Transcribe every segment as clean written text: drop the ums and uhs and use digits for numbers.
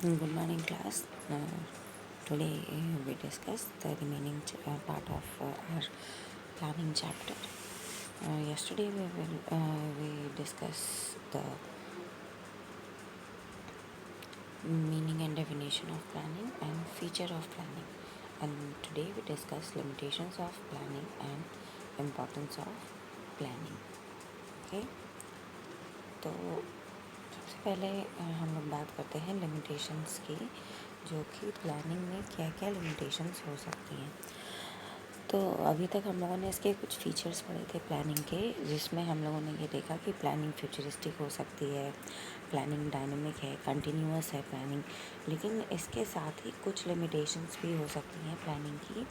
Good morning, class. Today we discuss the remaining part of our planning chapter. Yesterday we discussed the meaning and definition of planning and feature of planning, and today we discuss limitations of planning and importance of planning. Okay, तो सबसे पहले हम लोग बात करते हैं limitations की, जो कि प्लानिंग में क्या क्या लिमिटेशंस हो सकती हैं। तो अभी तक हम लोगों ने इसके कुछ फीचर्स पढ़े थे प्लानिंग के, जिसमें हम लोगों ने ये देखा कि प्लानिंग फ्यूचरिस्टिक हो सकती है, प्लानिंग डायनेमिक है, कंटिन्यूअस है प्लानिंग, लेकिन इसके साथ ही कुछ लिमिटेशंस भी हो सकती हैं प्लानिंग की।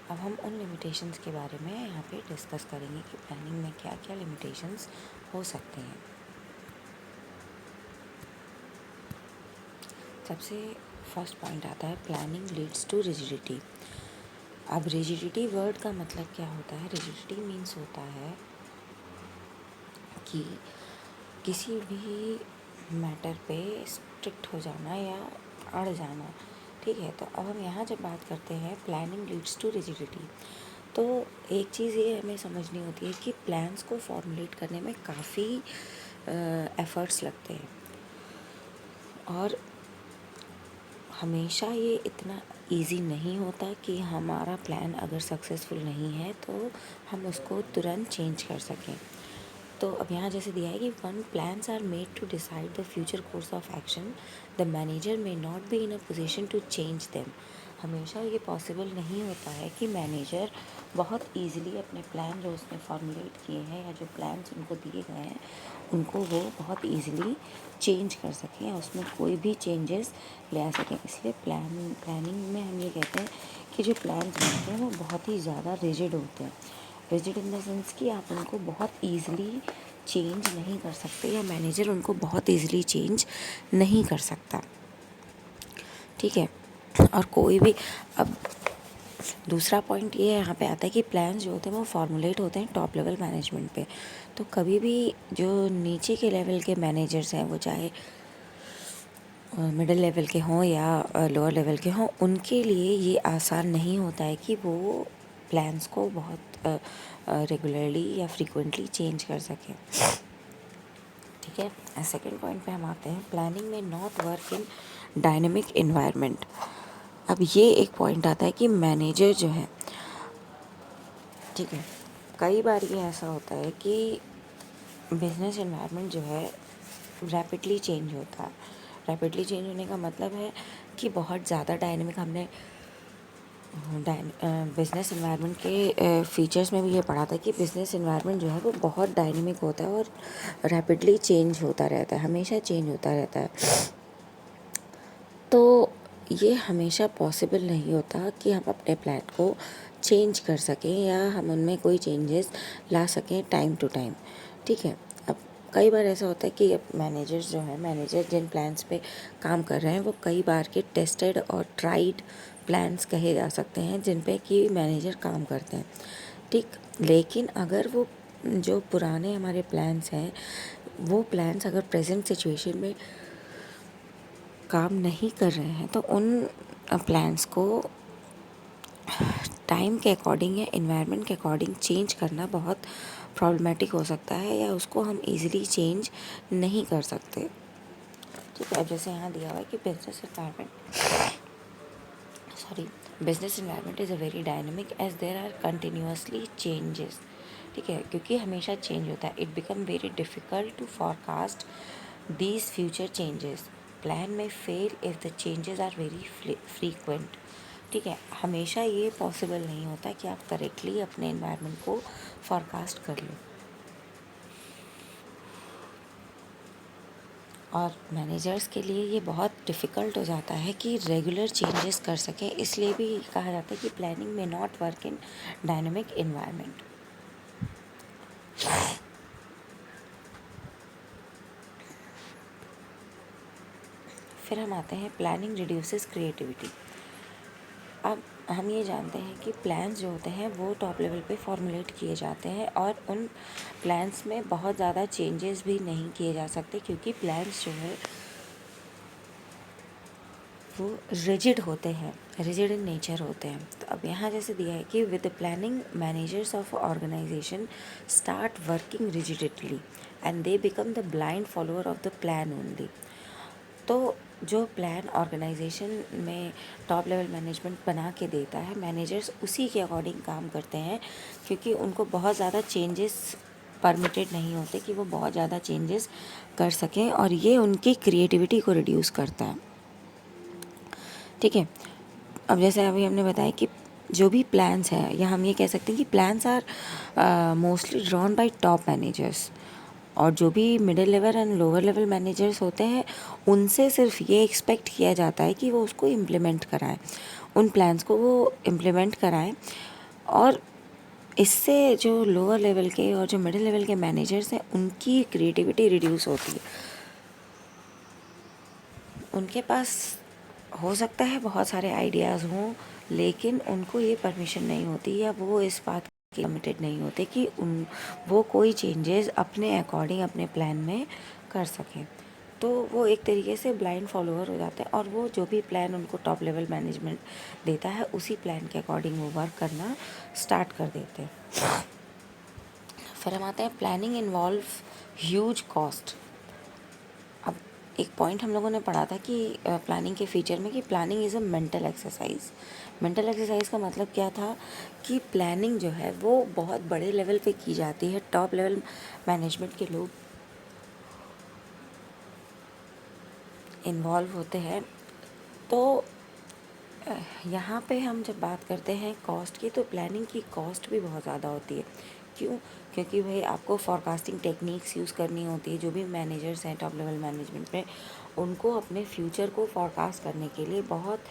अब हम उन लिमिटेशंस के बारे में यहाँ पे डिस्कस करेंगे कि प्लानिंग में क्या क्या लिमिटेशंस हो सकते हैं। सबसे फर्स्ट पॉइंट आता है प्लानिंग लीड्स टू रिजिडिटी। अब रिजिडिटी वर्ड का मतलब क्या होता है? रिजिडिटी मीन्स होता है कि किसी भी मैटर पे स्ट्रिक्ट हो जाना या अड़ जाना। ठीक है, तो अब हम यहाँ जब बात करते हैं प्लानिंग लीड्स टू रिजिडिटी, तो एक चीज़ ये हमें समझनी होती है कि प्लान्स को फॉर्मुलेट करने में काफ़ी एफ़र्ट्स लगते हैं, और हमेशा ये इतना इजी नहीं होता कि हमारा प्लान अगर सक्सेसफुल नहीं है तो हम उसको तुरंत चेंज कर सकें। तो अब यहाँ जैसे दिया है कि one plans are made to decide the future course of action, the manager may not be in a position to change them. हमेशा ये पॉसिबल नहीं होता है कि मैनेजर बहुत इजीली अपने प्लान जो उसने फॉर्मुलेट किए हैं या जो प्लान्स उनको दिए गए हैं उनको वो बहुत इजीली चेंज कर सकें या उसमें कोई भी चेंजेस ले आ सकें। इसलिए प्लानिंग में हम ये कहते हैं कि जो प्लान्स बनते हैं वो बहुत ही ज़्यादा रिजिड होते हैं। रिजिड इन द सेंस कि आप उनको बहुत ईज़िली चेंज नहीं कर सकते या मैनेजर उनको बहुत ईज़िली चेंज नहीं कर सकता। ठीक है, और कोई भी अब दूसरा पॉइंट ये यहाँ पे आता है कि प्लान्स जो होते हैं वो फॉर्मुलेट होते हैं टॉप लेवल मैनेजमेंट पे। तो कभी भी जो नीचे के लेवल के मैनेजर्स हैं, वो चाहे मिडिल लेवल के हों या लोअर लेवल के हों, उनके लिए ये आसान नहीं होता है कि वो प्लान्स को बहुत रेगुलरली या फ्रीक्वेंटली चेंज कर सकें। ठीक है, सेकेंड पॉइंट पे हम आते हैं प्लानिंग में not work in dynamic environment. अब ये एक पॉइंट आता है कि मैनेजर जो है, ठीक है, कई बार ये ऐसा होता है कि बिजनेस एनवायरनमेंट जो है रैपिडली चेंज होता है। रैपिडली चेंज होने का मतलब है कि बहुत ज़्यादा डायनेमिक, हमने बिज़नेस एनवायरनमेंट के फीचर्स में भी ये पढ़ा था कि बिज़नेस एनवायरनमेंट जो है वो बहुत डायनेमिक होता है और रैपिडली चेंज होता रहता है, हमेशा चेंज होता रहता है। तो ये हमेशा पॉसिबल नहीं होता कि हम अपने प्लान को चेंज कर सकें या हम उनमें कोई चेंजेस ला सकें टाइम टू टाइम। ठीक है, अब कई बार ऐसा होता है कि अब मैनेजर्स जो हैं, मैनेजर जिन प्लान्स पे काम कर रहे हैं वो कई बार के टेस्टेड और ट्राइड प्लान्स कहे जा सकते हैं जिन पे कि मैनेजर काम करते हैं। ठीक, लेकिन अगर वो जो पुराने हमारे प्लान्स हैं वो प्लान्स अगर प्रेजेंट सिचुएशन में काम नहीं कर रहे हैं तो उन प्लान्स को टाइम के अकॉर्डिंग या इन्वायरमेंट के अकॉर्डिंग चेंज करना बहुत प्रॉब्लमेटिक हो सकता है या उसको हम इजीली चेंज नहीं कर सकते। ठीक है, अब जैसे यहाँ दिया हुआ है कि business environment is a very dynamic as there are continuously changes. ठीक है, क्योंकि हमेशा चेंज होता है, it become very difficult to forecast these future changes. Plan में fail if the changes are very frequent. ठीक है, हमेशा ये पॉसिबल नहीं होता कि आप करेक्टली अपने एनवायरनमेंट को फॉरकास्ट कर लो, और मैनेजर्स के लिए ये बहुत डिफ़िकल्ट हो जाता है कि रेगुलर चेंजेस कर सकें। इसलिए भी कहा जाता है कि प्लानिंग में not work in dynamic environment. फिर हम आते हैं प्लानिंग रिड्यूसेस क्रिएटिविटी। अब हम ये जानते हैं कि प्लान्स जो होते हैं वो टॉप लेवल पे फॉर्मुलेट किए जाते हैं और उन प्लान्स में बहुत ज़्यादा चेंजेस भी नहीं किए जा सकते, क्योंकि प्लान्स जो है वो रिजिड होते हैं, रिजिड इन नेचर होते हैं। तो अब यहाँ जैसे दिया है कि with the planning managers of organisation start working rigidly and they become the blind follower of the plan only. तो जो प्लान ऑर्गेनाइजेशन में टॉप लेवल मैनेजमेंट बना के देता है, मैनेजर्स उसी के अकॉर्डिंग काम करते हैं, क्योंकि उनको बहुत ज़्यादा चेंजेस परमिटेड नहीं होते कि वो बहुत ज़्यादा चेंजेस कर सकें, और ये उनकी क्रिएटिविटी को रिड्यूस करता है। ठीक है। अब जैसे अभी हमने बताया कि जो भी प्लान्स हैं, या हम ये कह सकते हैं कि plans are mostly drawn by top managers, और जो भी middle level and lower level managers होते हैं उनसे सिर्फ ये एक्सपेक्ट किया जाता है कि वो उसको इम्प्लीमेंट कराएं, उन प्लान्स को वो इम्प्लीमेंट कराएं। और इससे जो लोअर लेवल के और जो मिडिल लेवल के मैनेजर्स हैं उनकी क्रिएटिविटी रिड्यूस होती है। उनके पास हो सकता है बहुत सारे आइडियाज़ हों, लेकिन उनको ये परमिशन नहीं होती, या वो इस बात के कमिटेड नहीं होते कि वो कोई चेंजेस अपने अकॉर्डिंग अपने प्लान में कर सकें। तो वो एक तरीके से ब्लाइंड फॉलोअर हो जाते हैं, और वो जो भी प्लान उनको टॉप लेवल मैनेजमेंट देता है उसी प्लान के अकॉर्डिंग वो वर्क करना स्टार्ट कर देते हैं। फिर हम आते हैं प्लानिंग इन्वॉल्व ह्यूज कॉस्ट। अब एक पॉइंट हम लोगों ने पढ़ा था कि प्लानिंग के फीचर में कि planning is a mental exercise. Mental exercise का मतलब क्या था कि प्लानिंग जो है वो बहुत बड़े लेवल पे की जाती है, टॉप लेवल मैनेजमेंट के लोग इन्वॉल्व होते हैं। तो यहाँ पे हम जब बात करते हैं कॉस्ट की, तो प्लानिंग की कॉस्ट भी बहुत ज़्यादा होती है। क्यों? क्योंकि भाई आपको फॉरकास्टिंग टेक्निक्स यूज़ करनी होती है। जो भी मैनेजर्स हैं टॉप लेवल मैनेजमेंट में, उनको अपने फ्यूचर को फॉरकास्ट करने के लिए बहुत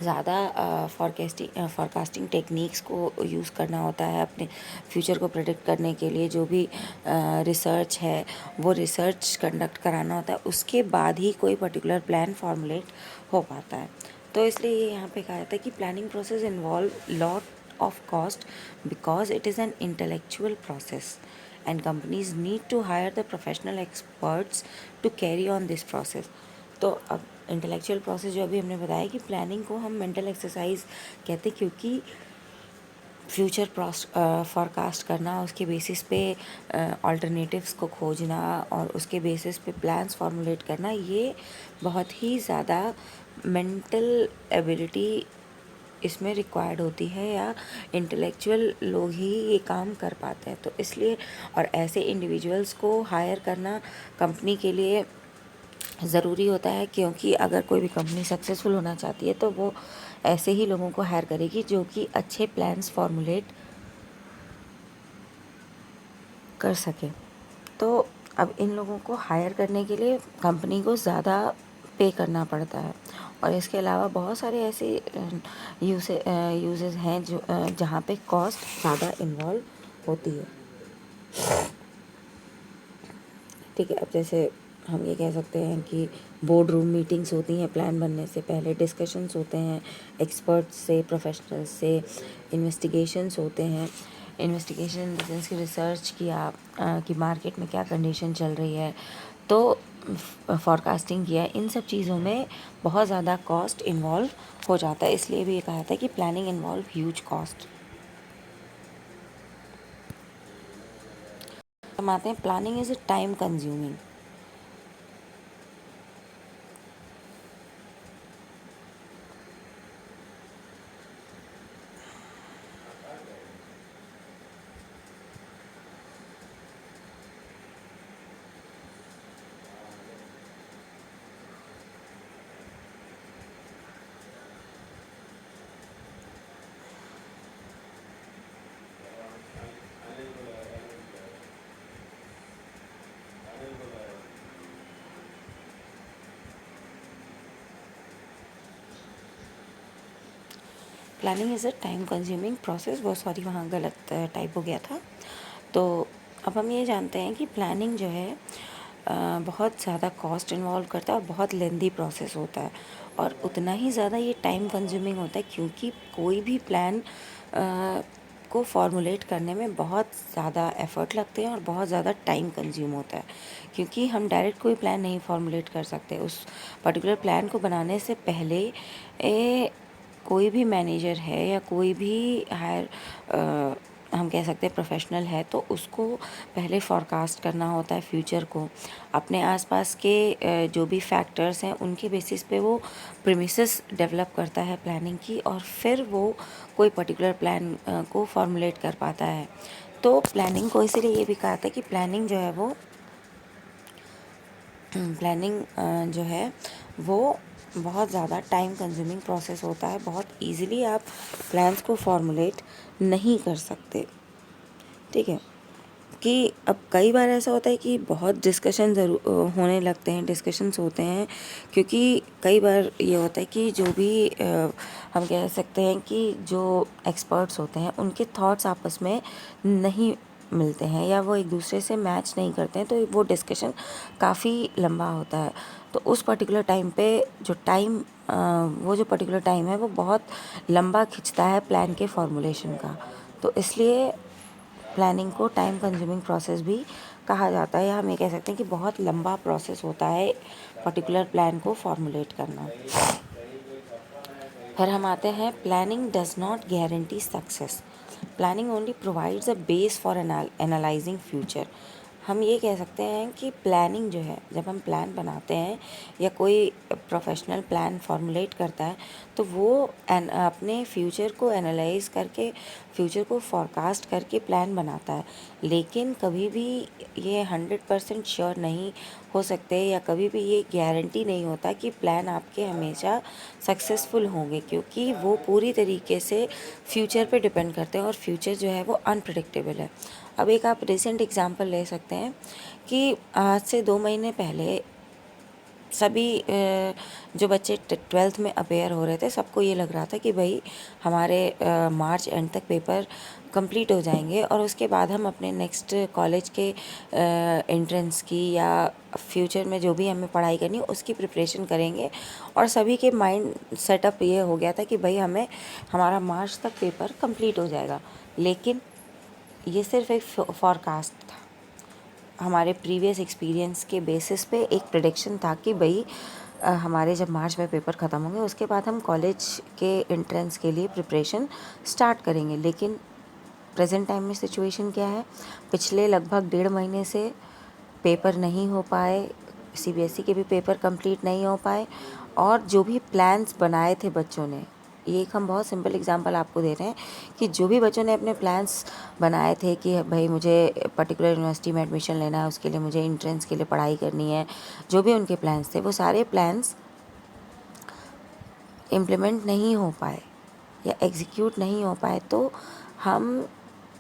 ज़्यादा फॉरकास्टिंग टेक्निक्स को यूज़ करना होता है अपने फ्यूचर को प्रेडिक्ट करने के लिए। जो भी रिसर्च है वो रिसर्च कंडक्ट कराना होता है, उसके बाद ही कोई पर्टिकुलर प्लान फॉर्मुलेट हो पाता है। तो इसलिए ये यहाँ पे कहा जाता है कि planning process involve lot of cost because it is an intellectual process and companies need to hire the professional experts to carry on this process. तो अब इंटेलेक्चुअल प्रोसेस जो अभी हमने बताया कि प्लानिंग को हम मेंटल एक्सरसाइज कहते हैं, क्योंकि फ्यूचर फॉरकास्ट करना, उसके बेसिस पे अल्टरनेटिव्स को खोजना और उसके बेसिस पे प्लान्स फॉर्मुलेट करना, ये बहुत ही ज़्यादा मेंटल एबिलिटी इसमें रिक्वायर्ड होती है, या इंटेलेक्चुअल लोग ही ये काम कर पाते हैं। तो इसलिए और ऐसे इंडिविजुअल्स को हायर करना कंपनी के लिए ज़रूरी होता है, क्योंकि अगर कोई भी कंपनी सक्सेसफुल होना चाहती है तो वो ऐसे ही लोगों को हायर करेगी जो कि अच्छे प्लान्स फॉर्मुलेट कर सके। तो अब इन लोगों को हायर करने के लिए कंपनी को ज़्यादा पे करना पड़ता है, और इसके अलावा बहुत सारे ऐसे यूजेस हैं जो जहाँ पे कॉस्ट ज़्यादा इन्वॉल्व होती है। ठीक है। अब जैसे हम ये कह सकते हैं कि बोर्ड रूम मीटिंग्स होती हैं, प्लान बनने से पहले डिस्कशंस होते हैं एक्सपर्ट्स से, प्रोफेशनल्स से, इन्वेस्टिगेशंस होते हैं। इन्वेस्टिगेशन इन द सेंस की रिसर्च किया कि मार्केट में क्या कंडीशन चल रही है, तो फॉरकास्टिंग किया। इन सब चीज़ों में बहुत ज़्यादा कॉस्ट इन्वॉल्व हो जाता है, इसलिए भी ये कहा जाता है कि प्लानिंग इन्वॉल्व ह्यूज कॉस्ट। हम आते हैं planning is time consuming. Planning is a time consuming process. बहुत सॉरी, वहाँ गलत टाइप हो गया था। तो अब हम ये जानते हैं कि प्लानिंग जो है बहुत ज़्यादा कॉस्ट इन्वॉल्व करता है और बहुत लेंदी प्रोसेस होता है, और उतना ही ज़्यादा ये टाइम कंज्यूमिंग होता है, क्योंकि कोई भी प्लान को फॉर्मुलेट करने में बहुत ज़्यादा एफ़र्ट लगते हैं और बहुत ज़्यादा टाइम कंज्यूम होता है, क्योंकि हम डायरेक्ट कोई प्लान नहीं फॉर्मुलेट कर सकते। उस पर्टिकुलर प्लान को बनाने से पहले कोई भी मैनेजर है या कोई भी हायर हम कह सकते हैं प्रोफेशनल है, तो उसको पहले फॉरकास्ट करना होता है फ्यूचर को। अपने आसपास के जो भी फैक्टर्स हैं उनके बेसिस पे वो प्रीमिसेस डेवलप करता है प्लानिंग की, और फिर वो कोई पर्टिकुलर प्लान को फॉर्मुलेट कर पाता है। तो प्लानिंग को इसीलिए ये भी कहा था कि प्लानिंग जो है वो जो है वो बहुत ज़्यादा टाइम कंज्यूमिंग प्रोसेस होता है। बहुत इजीली आप प्लान्स को फॉर्मुलेट नहीं कर सकते, ठीक है। कि अब कई बार ऐसा होता है कि बहुत डिस्कशन होने लगते हैं, डिस्कशंस होते हैं, क्योंकि कई बार ये होता है कि जो भी हम कह सकते हैं कि जो एक्सपर्ट्स होते हैं उनके थॉट्स आपस में नहीं मिलते हैं या वो एक दूसरे से मैच नहीं करते हैं, तो वो डिस्कशन काफ़ी लंबा होता है। तो उस पर्टिकुलर टाइम पे वो जो पर्टिकुलर टाइम है वो बहुत लंबा खिंचता है प्लान के फॉर्मुलेशन का। तो इसलिए प्लानिंग को टाइम कंज्यूमिंग प्रोसेस भी कहा जाता है, या हम ये कह सकते हैं कि बहुत लंबा प्रोसेस होता है पर्टिकुलर प्लान को फॉर्मुलेट करना। फिर हम आते हैं planning does not guarantee success, planning only provides a base for analysing future. हम ये कह सकते हैं कि प्लानिंग जो है, जब हम प्लान बनाते हैं या कोई प्रोफेशनल प्लान फॉर्मुलेट करता है, तो वो अपने फ्यूचर को एनालाइज करके, फ्यूचर को फॉरकास्ट करके प्लान बनाता है। लेकिन कभी भी ये 100% श्योर नहीं हो सकते, या कभी भी ये गारंटी नहीं होता कि प्लान आपके हमेशा सक्सेसफुल होंगे, क्योंकि वो पूरी तरीके से फ्यूचर पे डिपेंड करते हैं और फ्यूचर जो है वो अनप्रेडिक्टेबल है। अब एक आप रिसेंट एग्जांपल ले सकते हैं कि आज से 2 महीने पहले सभी जो बच्चे 12th में अपेयर हो रहे थे, सबको ये लग रहा था कि भाई हमारे मार्च एंड तक पेपर कंप्लीट हो जाएंगे और उसके बाद हम अपने नेक्स्ट कॉलेज के एंट्रेंस की या फ्यूचर में जो भी हमें पढ़ाई करनी है उसकी प्रिपरेशन करेंगे। और सभी के माइंड सेटअप ये हो गया था कि भाई हमारा मार्च तक पेपर कंप्लीट हो जाएगा। लेकिन ये सिर्फ एक फॉरकास्ट था, हमारे प्रीवियस एक्सपीरियंस के बेसिस पे एक प्रेडिक्शन था कि भाई हमारे जब मार्च में पेपर ख़त्म होंगे उसके बाद हम कॉलेज के एंट्रेंस के लिए प्रिपरेशन स्टार्ट करेंगे। लेकिन प्रेजेंट टाइम में सिचुएशन क्या है, पिछले लगभग 1.5 महीने से पेपर नहीं हो पाए, सीबीएसई के भी पेपर कंप्लीट नहीं हो पाए, और जो भी प्लान्स बनाए थे बच्चों ने, ये एक हम बहुत सिंपल एग्जांपल आपको दे रहे हैं कि जो भी बच्चों ने अपने प्लान्स बनाए थे कि भाई मुझे पर्टिकुलर यूनिवर्सिटी में एडमिशन लेना है, उसके लिए मुझे एंट्रेंस के लिए पढ़ाई करनी है, जो भी उनके प्लान्स थे वो सारे प्लान्स इम्प्लीमेंट नहीं हो पाए या एग्जीक्यूट नहीं हो पाए। तो हम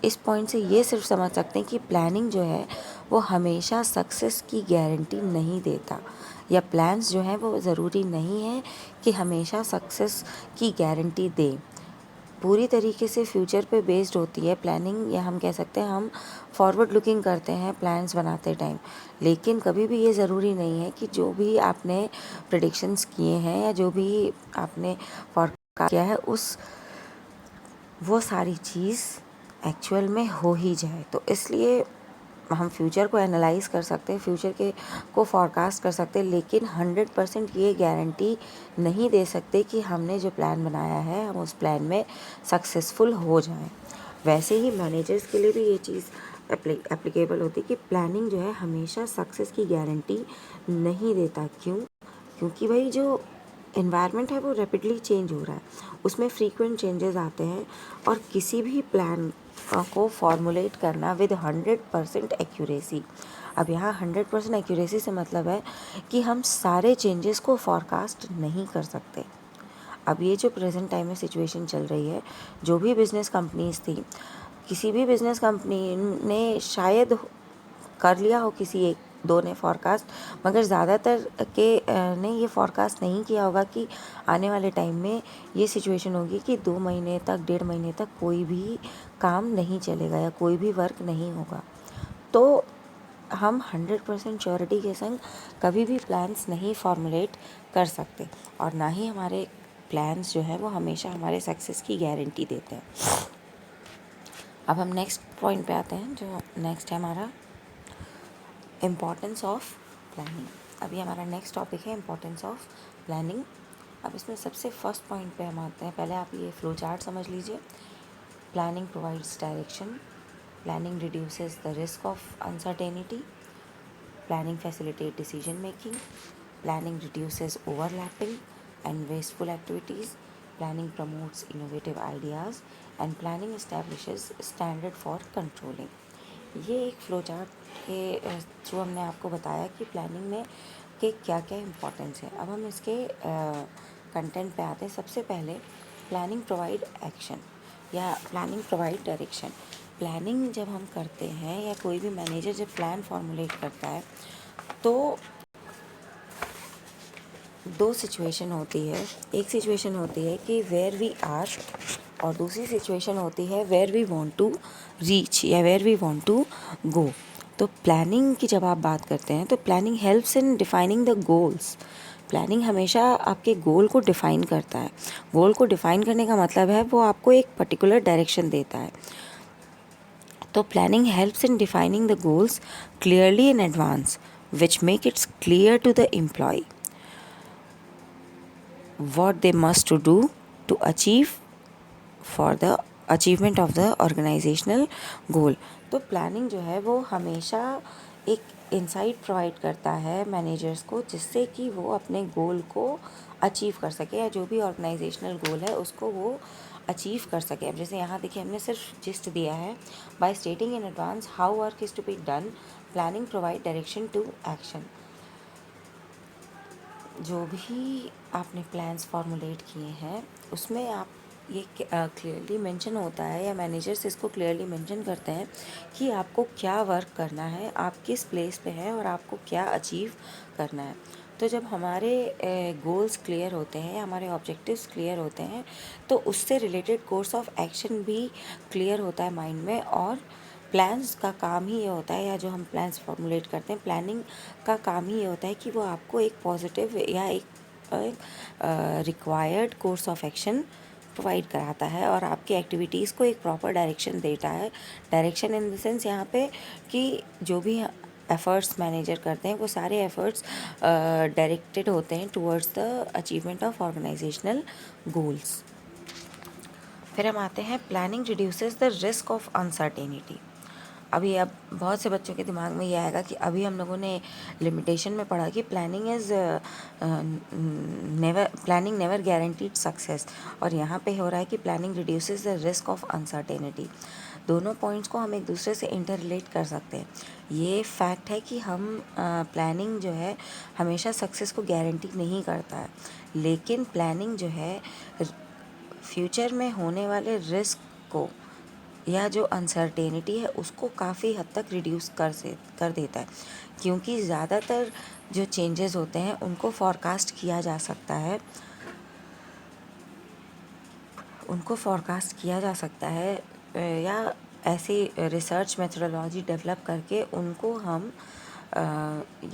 इस पॉइंट से ये सिर्फ समझ सकते हैं कि प्लानिंग जो है वो हमेशा सक्सेस की गारंटी नहीं देता, या प्लान्स जो हैं वो ज़रूरी नहीं है कि हमेशा सक्सेस की गारंटी दें। पूरी तरीके से फ्यूचर पे बेस्ड होती है प्लानिंग, या हम कह सकते हैं हम फॉरवर्ड लुकिंग करते हैं प्लान्स बनाते टाइम। लेकिन कभी भी ये ज़रूरी नहीं है कि जो भी आपने प्रेडिक्शंस किए हैं या जो भी आपने फॉरकास्ट किया है वो सारी चीज़ एक्चुअल में हो ही जाए। तो इसलिए हम फ्यूचर को एनालाइज कर सकते हैं, फ्यूचर के को फॉरकास्ट कर सकते हैं, लेकिन 100% ये गारंटी नहीं दे सकते कि हमने जो प्लान बनाया है हम उस प्लान में सक्सेसफुल हो जाएं। वैसे ही मैनेजर्स के लिए भी ये चीज़ एप्लीकेबल होती है कि प्लानिंग जो है हमेशा सक्सेस की गारंटी नहीं देता। क्योंकि भाई जो एनवायरनमेंट है वो रैपिडली चेंज हो रहा है, उसमें फ्रीक्वेंट चेंजेस आते हैं, और किसी भी प्लान को फॉर्मुलेट करना विद 100% एक्यूरेसी। अब यहाँ 100% एक्यूरेसी से मतलब है कि हम सारे चेंजेस को फॉरकास्ट नहीं कर सकते। अब ये जो प्रेजेंट टाइम में सिचुएशन चल रही है, जो भी बिज़नेस कंपनीज थी, किसी भी बिज़नेस कंपनी ने शायद कर लिया हो किसी एक दो ने फॉरकास्ट, मगर ज़्यादातर के ने ये फॉरकास्ट नहीं किया होगा कि आने वाले टाइम में ये सिचुएशन होगी कि 2 महीने तक 1.5 महीने तक कोई भी काम नहीं चलेगा या कोई भी वर्क नहीं होगा। तो हम 100% श्योरिटी के संग कभी भी प्लान्स नहीं फॉर्मुलेट कर सकते, और ना ही हमारे प्लान्स जो है वो हमेशा हमारे सक्सेस की गारंटी देते हैं। अब हम नेक्स्ट पॉइंट पे आते हैं, जो नेक्स्ट है हमारा इम्पॉर्टेंस ऑफ प्लानिंग। अभी हमारा नेक्स्ट टॉपिक है इम्पॉर्टेंस ऑफ प्लानिंग। अब इसमें सबसे फर्स्ट पॉइंट पे हम आते हैं। पहले आप ये फ्लो चार्ट समझ लीजिए। Planning provides direction, planning reduces the risk of uncertainty, planning facilitate decision making, planning reduces overlapping and wasteful activities, planning promotes innovative ideas and planning establishes standard for controlling. ये एक flow chart के through हमने आपको बताया कि planning में के क्या क्या इम्पोर्टेंस है। अब हम इसके कंटेंट पे आते हैं। सबसे पहले प्लानिंग प्रोवाइड एक्शन या प्लानिंग प्रोवाइड डायरेक्शन। प्लानिंग जब हम करते हैं या कोई भी मैनेजर जब प्लान फॉर्मुलेट करता है तो दो सिचुएशन होती है। एक सिचुएशन होती है कि वेयर वी आर और दूसरी सिचुएशन होती है where we want to reach या where we want to go. तो प्लानिंग की जब आप बात करते हैं तो planning helps in defining the goals. Planning हमेशा आपके गोल को डिफ़ाइन करता है। गोल को डिफ़ाइन करने का मतलब है वो आपको एक पर्टिकुलर डायरेक्शन देता है। तो planning helps in defining the goals clearly in advance which make its clear to the employee what they must to do to achieve for the achievement of the organizational goal। तो planning जो है वो हमेशा एक insight provide करता है managers को, जिससे कि वो अपने गोल को अचीव कर सके या जो भी ऑर्गेनाइजेशनल गोल है उसको वो अचीव कर सके। अब जैसे यहाँ देखिए हमने सिर्फ जिस्ट दिया है। By stating in advance how work is to be done, planning provide direction to action. जो भी आपने प्लान्स फॉर्मुलेट किए हैं उसमें आप ये क्लियरली मेंशन होता है या मैनेजर्स इसको क्लियरली मेंशन करते हैं कि आपको क्या वर्क करना है, आप किस प्लेस पे हैं और आपको क्या अचीव करना है। तो जब हमारे गोल्स क्लियर होते हैं, हमारे ऑब्जेक्टिव्स क्लियर होते हैं, तो उससे रिलेटेड कोर्स ऑफ एक्शन भी क्लियर होता है माइंड में। और प्लान्स का काम ही ये होता है, या जो हम प्लान्स फॉर्मुलेट करते हैं, प्लानिंग का काम ही ये होता है कि वो आपको एक पॉजिटिव या एक required course of action provide कराता है और आपकी एक्टिविटीज़ को एक प्रॉपर डायरेक्शन देता है। डायरेक्शन इन द सेंस यहाँ पे कि जो भी एफ़र्ट्स मैनेजर करते हैं वो सारे एफ़र्ट्स डायरेक्टेड होते हैं towards the achievement of organisational goals. फिर हम आते हैं planning reduces the risk of uncertainty. अभी अब बहुत से बच्चों के दिमाग में ये आएगा कि अभी हम लोगों ने लिमिटेशन में पढ़ा कि प्लानिंग नेवर गारंटीड सक्सेस, और यहाँ पे हो रहा है कि planning reduces the risk of uncertainty. दोनों पॉइंट्स को हम एक दूसरे से इंटर रिलेट कर सकते हैं। ये फैक्ट है कि हम प्लानिंग जो है हमेशा सक्सेस को गारंटी नहीं करता है, लेकिन प्लानिंग जो है फ्यूचर में होने वाले रिस्क को या जो अनसर्टेनिटी है उसको काफ़ी हद तक रिड्यूस कर देता है, क्योंकि ज़्यादातर जो चेंजेस होते हैं उनको फॉरकास्ट किया जा सकता है। या ऐसी रिसर्च मेथोडोलॉजी डेवलप करके उनको हम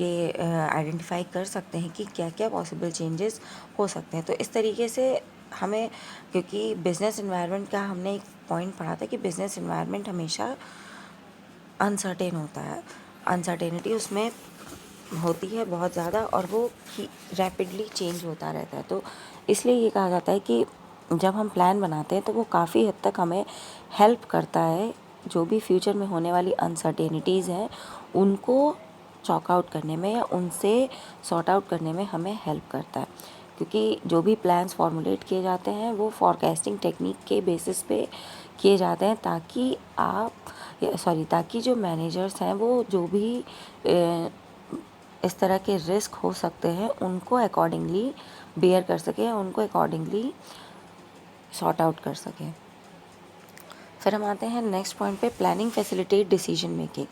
ये आइडेंटिफाई कर सकते हैं कि क्या क्या पॉसिबल चेंजेस हो सकते हैं। तो इस तरीके से हमें, क्योंकि बिज़नेस एनवायरनमेंट का हमने एक पॉइंट पढ़ा था कि बिज़नेस एनवायरनमेंट हमेशा अनसर्टेन होता है, अनसर्टेनिटी उसमें होती है बहुत ज़्यादा और वो रैपिडली चेंज होता रहता है। तो इसलिए ये कहा जाता है कि जब हम प्लान बनाते हैं तो वो काफ़ी हद तक हमें हेल्प करता है, जो भी फ्यूचर में होने वाली अनसर्टेनिटीज़ हैं उनको चॉक आउट करने में या उनसे सॉर्ट आउट करने में हमें हेल्प करता है। क्योंकि जो भी प्लान्स फॉर्मुलेट किए जाते हैं वो फॉरकास्टिंग टेक्निक के बेसिस पे किए जाते हैं, ताकि जो मैनेजर्स हैं वो जो भी इस तरह के रिस्क हो सकते हैं उनको अकॉर्डिंगली बेयर कर सकें, उनको अकॉर्डिंगली सॉर्ट आउट कर सकें। फिर हम आते हैं नेक्स्ट पॉइंट पे, प्लानिंग फैसिलिटेट डिसीजन मेकिंग।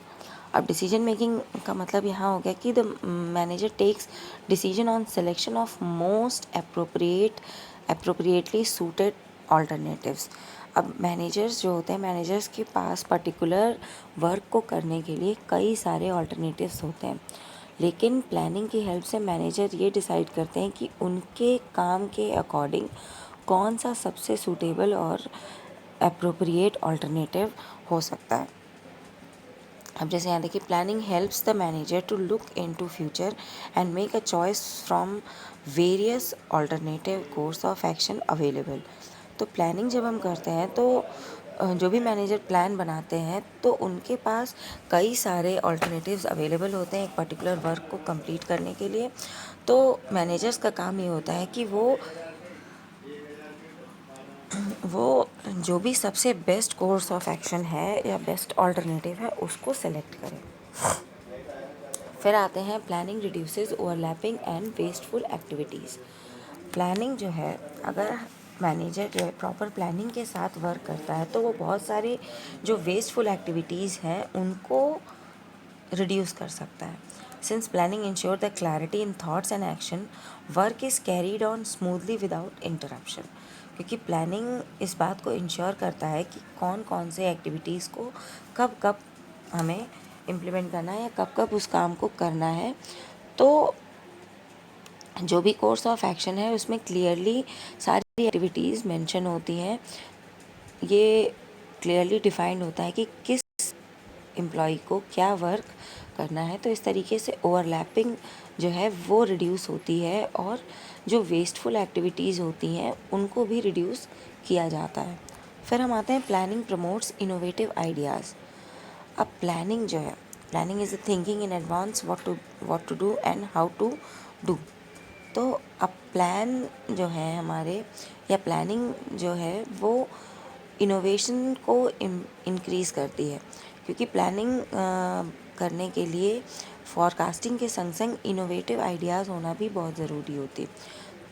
अब डिसीजन मेकिंग का मतलब यहाँ हो गया कि the manager takes decision on selection of most appropriately suited alternatives. अब मैनेजर्स जो होते हैं, मैनेजर्स के पास पर्टिकुलर वर्क को करने के लिए कई सारे ऑल्टरनेटिव्स होते हैं, लेकिन प्लानिंग की हेल्प से मैनेजर ये डिसाइड करते हैं कि उनके काम के अकॉर्डिंग कौन सा सबसे सूटेबल और अप्रोप्रिएट ऑल्टरनेटिव हो सकता है। अब जैसे यहाँ देखिए, planning helps the manager to look into future and make a choice from various alternative course of action available. तो प्लानिंग जब हम करते हैं तो जो भी मैनेजर प्लान बनाते हैं तो उनके पास कई सारे ऑल्टरनेटिव्स अवेलेबल होते हैं एक पर्टिकुलर वर्क को कंप्लीट करने के लिए। तो मैनेजर्स का काम ये होता है कि वो जो भी सबसे बेस्ट कोर्स ऑफ एक्शन है या बेस्ट ऑल्टरनेटिव है उसको सेलेक्ट करें। फिर आते हैं planning reduces overlapping and wasteful activities. Planning जो है, अगर मैनेजर जो है प्रॉपर प्लानिंग के साथ वर्क करता है तो वो बहुत सारे जो वेस्टफुल एक्टिविटीज़ हैं उनको रिड्यूस कर सकता है। Since planning ensure the clarity in thoughts and action, work is carried on smoothly without interruption. क्योंकि प्लानिंग इस बात को इंश्योर करता है कि कौन कौन से एक्टिविटीज़ को कब कब हमें इम्प्लीमेंट करना है या कब कब उस काम को करना है। तो जो भी कोर्स ऑफ एक्शन है उसमें क्लियरली सारी एक्टिविटीज़ मेंशन होती हैं। ये क्लियरली डिफाइंड होता है कि किस एम्प्लॉय को क्या वर्क करना है। तो इस तरीके से ओवरलैपिंग जो है वो रिड्यूस होती है और जो वेस्टफुल एक्टिविटीज़ होती हैं उनको भी रिड्यूस किया जाता है। फिर हम आते हैं प्लानिंग प्रमोट्स इनोवेटिव आइडियाज़। अब प्लानिंग जो है, planning is a thinking in advance what to do and how to do. तो अब प्लान जो है हमारे, या प्लानिंग जो है वो इनोवेशन को इंक्रीज़ करती है। क्योंकि प्लानिंग करने के लिए फॉरकास्टिंग के संग संग इनोवेटिव आइडियाज़ होना भी बहुत ज़रूरी होती है।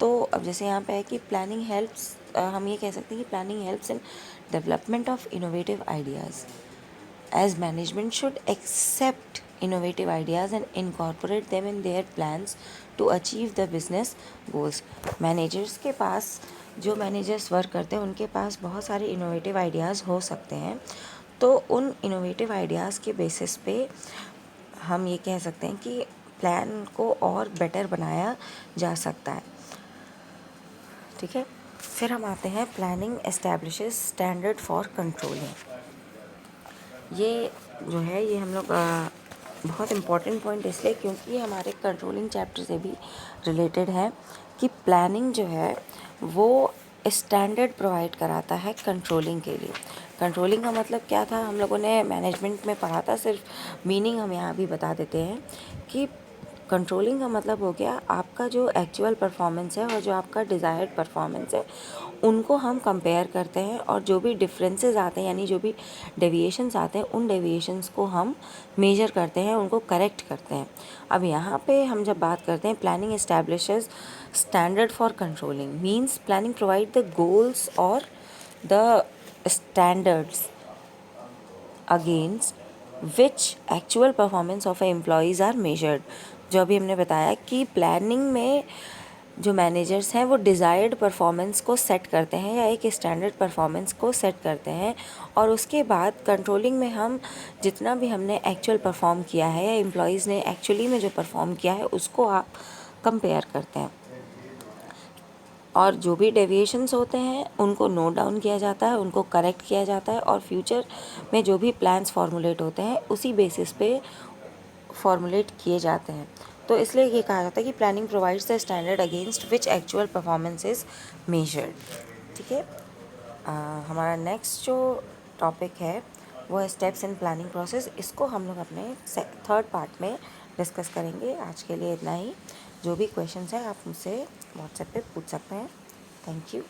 तो अब जैसे यहाँ पे है कि प्लानिंग हेल्प्स, हम ये कह सकते हैं कि planning helps in development of innovative ideas, as management should accept innovative ideas and incorporate them in their plans to achieve the business goals। Managers के पास, जो मैनेजर्स वर्क करते हैं उनके पास बहुत सारे इनोवेटिव आइडियाज़ हो सकते हैं। तो उन इनोवेटिव आइडियाज़ के बेसिस पे हम ये कह सकते हैं कि प्लान को और बेटर बनाया जा सकता है। ठीक है। फिर हम आते हैं planning establishes standard for controlling. ये जो है ये हम लोग बहुत इम्पॉर्टेंट पॉइंट इसलिए क्योंकि ये हमारे कंट्रोलिंग चैप्टर से भी रिलेटेड है कि प्लानिंग जो है वो स्टैंडर्ड प्रोवाइड कराता है कंट्रोलिंग के लिए। कंट्रोलिंग का मतलब क्या था, हम लोगों ने मैनेजमेंट में पढ़ा था, सिर्फ मीनिंग हम यहाँ भी बता देते हैं कि कंट्रोलिंग का मतलब हो गया आपका जो एक्चुअल परफॉर्मेंस है और जो आपका डिज़ायर्ड परफॉर्मेंस है उनको हम कंपेयर करते हैं, और जो भी डिफरेंसेस आते हैं यानी जो भी डेविएशंस आते हैं उन डेविएशंस को हम मेजर करते हैं, उनको करेक्ट करते हैं। अब यहाँ पे हम जब बात करते हैं planning establishes standard for controlling, means planning provide the goals और the standards against which actual performance of employees are measured. जो अभी हमने बताया कि प्लानिंग में जो मैनेजर्स हैं वो डिज़ायर्ड परफॉर्मेंस को सेट करते हैं या एक स्टैंडर्ड परफॉर्मेंस को सेट करते हैं, और उसके बाद कंट्रोलिंग में हम जितना भी हमने एक्चुअल परफॉर्म किया है या एम्प्लॉयज़ ने एक्चुअली में जो परफॉर्म किया है उसको आप कंपेयर करते हैं, और जो भी डेविएशंस होते हैं उनको नोट डाउन किया जाता है, उनको करेक्ट किया जाता है, और फ्यूचर में जो भी प्लान्स फॉर्मुलेट होते हैं उसी बेसिस पे फॉर्मुलेट किए जाते हैं। तो इसलिए ये कहा जाता है कि planning provides the standard against which actual performance is measured. ठीक है। हमारा नेक्स्ट जो टॉपिक है वो है स्टेप्स इन प्लानिंग प्रोसेस। इसको हम लोग अपने थर्ड पार्ट में डिस्कस करेंगे। आज के लिए इतना ही। जो भी क्वेश्चंस हैं आप मुझसे व्हाट्सएप पे पूछ सकते हैं। Thank you.